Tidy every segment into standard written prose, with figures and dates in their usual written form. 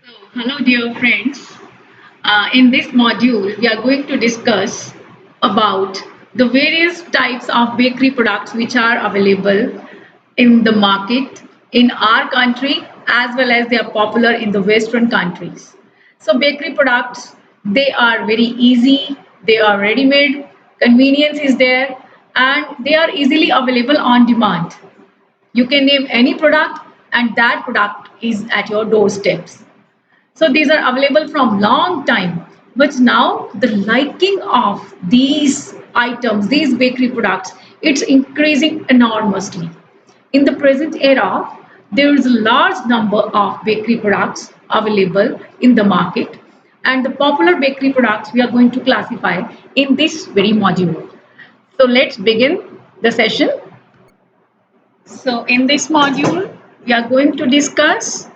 Hello, dear friends. In this module, we are going to discuss about the various types of bakery products which are available in the market in our country as well as they are popular in the Western countries. So, bakery products, they are very easy, they are ready-made, convenience is there, and they are easily available on demand. You can name any product, and that product is at your doorsteps. So these are available from long time. But now the liking of these items, these bakery products, it's increasing enormously. In the present era, there is a large number of bakery products available in the market, and the popular bakery products we are going to classify in this very module. So let's begin the session. So in this module, we are going to discuss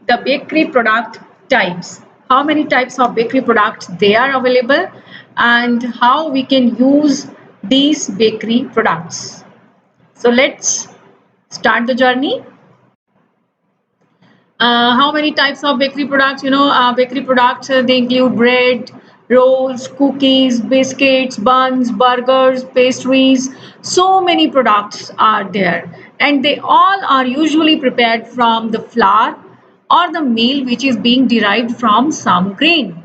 the bakery product types. How many types of bakery products they are available and how we can use these bakery products. So let's start the journey. How many types of bakery products? Bakery products, they include bread, rolls, cookies, biscuits, buns, burgers, pastries. So many products are there, and they all are usually prepared from the flour or the meal which is being derived from some grain,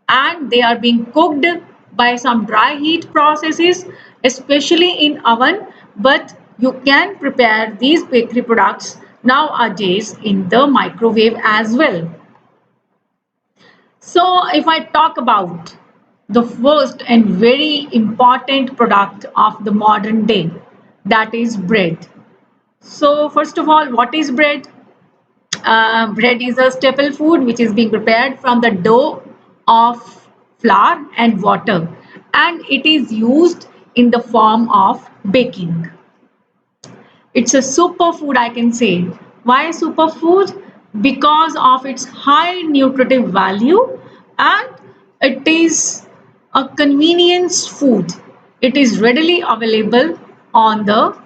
and they are being cooked by some dry heat processes, especially in oven. But you can prepare these bakery products nowadays in the microwave as well. So if I talk about the first and very important product of the modern day, that is bread. So first of all, what is bread? Bread is a staple food which is being prepared from the dough of flour and water, and it is used in the form of baking. It's a superfood, I can say. Why superfood? Because of its high nutritive value, and it is a convenience food. It is readily available on the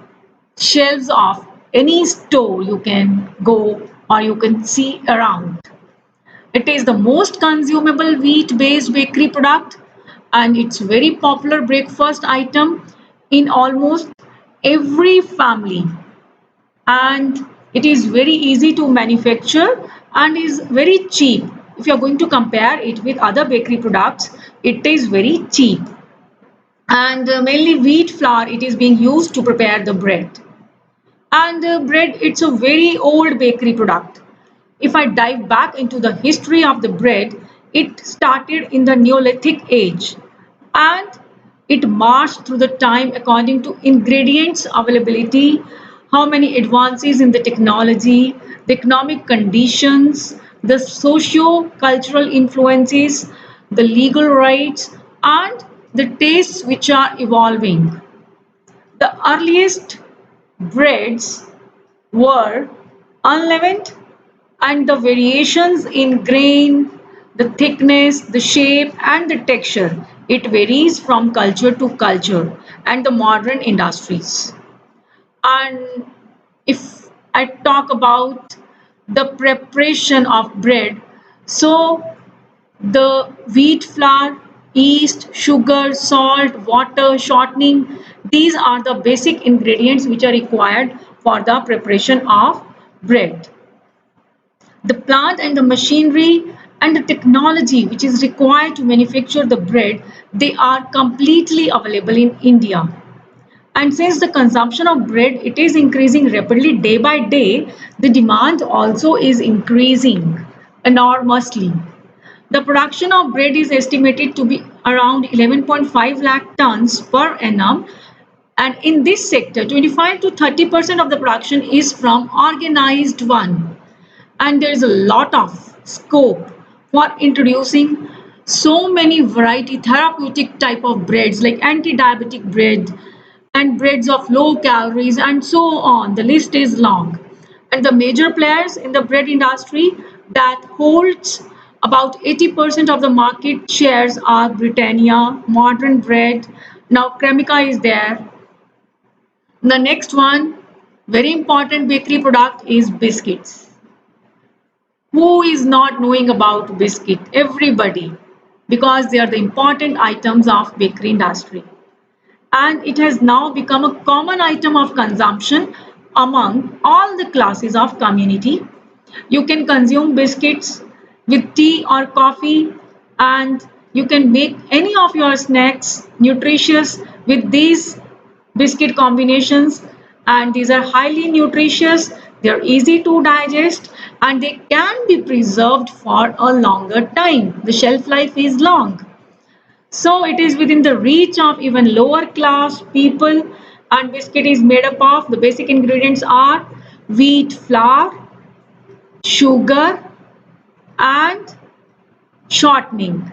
shelves of any store you can go or you can see around. It is the most consumable wheat-based bakery product, and it's very popular breakfast item in almost every family, and it is very easy to manufacture and is very cheap. If you are going to compare it with other bakery products, it is very cheap, and mainly wheat flour it is being used to prepare the bread. And bread, it's a very old bakery product. If I dive back into the history of the bread, it started in the Neolithic age, and it marched through the time according to ingredients availability, how many advances in the technology, the economic conditions, the socio-cultural influences, the legal rights, and the tastes which are evolving. The earliest breads were unleavened, and the variations in grain, the thickness, the shape, and the texture, it varies from culture to culture and the modern industries. And if I talk about the preparation of bread, so the wheat flour, yeast, sugar, salt, water, shortening, these are the basic ingredients which are required for the preparation of bread. The plant and the machinery and the technology which is required to manufacture the bread, they are completely available in India. And since the consumption of bread it is increasing rapidly day by day, the demand also is increasing enormously. The production of bread is estimated to be around 11.5 lakh tons per annum, and in this sector 25 to 30% of the production is from organized one, and there is a lot of scope for introducing so many variety therapeutic type of breads like anti-diabetic bread and breads of low calories and so on. The list is long, and the major players in the bread industry that holds about 80% of the market shares are Britannia, Modern Bread, now Cremica is there. The next one, very important bakery product is biscuits. Who is not knowing about biscuit? Everybody, because they are the important items of bakery industry. And it has now become a common item of consumption among all the classes of community. You can consume biscuits with tea or coffee, and you can make any of your snacks nutritious with these biscuit combinations, and these are highly nutritious, they're easy to digest, and they can be preserved for a longer time. The shelf life is long. So it is within the reach of even lower class people, and biscuit is made up of the basic ingredients are wheat flour, sugar, and shortening.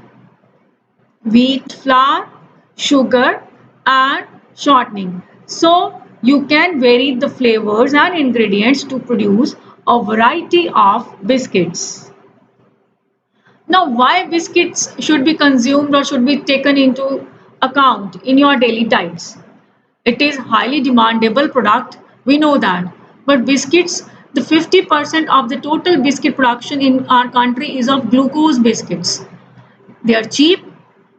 Wheat flour, sugar, and shortening. So you can vary the flavors and ingredients to produce a variety of biscuits. Now, why biscuits should be consumed or should be taken into account in your daily diets? It is highly demandable product, we know that. But biscuits, the 50% of the total biscuit production in our country is of glucose biscuits. They are cheap,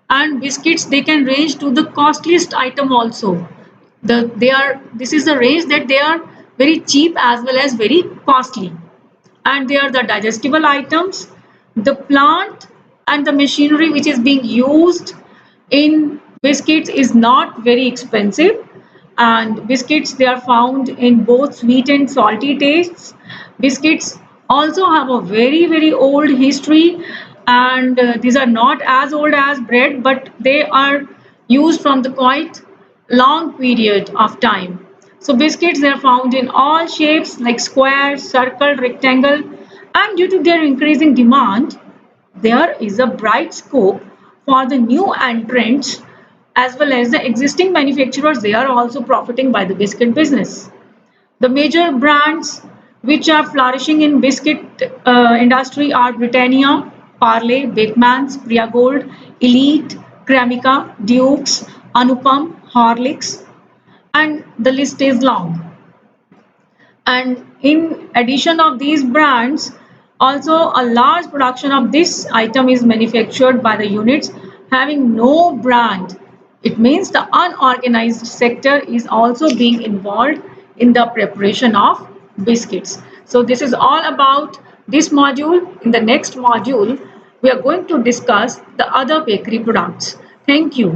and biscuits they can range to the costliest item also. This is the range that they are very cheap as well as very costly, and they are the digestible items. The plant and the machinery which is being used in biscuits is not very expensive, and biscuits they are found in both sweet and salty tastes. Biscuits also have a very old history, and these are not as old as bread, but they are used from the quite long period of time. So biscuits they are found in all shapes like square, circle, rectangle, and due to their increasing demand, there is a bright scope for the new entrants as well as the existing manufacturers. They are also profiting by the biscuit business. The major brands which are flourishing in biscuit industry are Britannia, Parle, Bakemans, Priya Gold, Elite, Cremica, Dukes, Anupam, Horlicks, and the list is long. And in addition of these brands, also a large production of this item is manufactured by the units having no brand. It means the unorganized sector is also being involved in the preparation of biscuits. So this is all about this module. In the next module we are going to discuss the other bakery products. Thank you.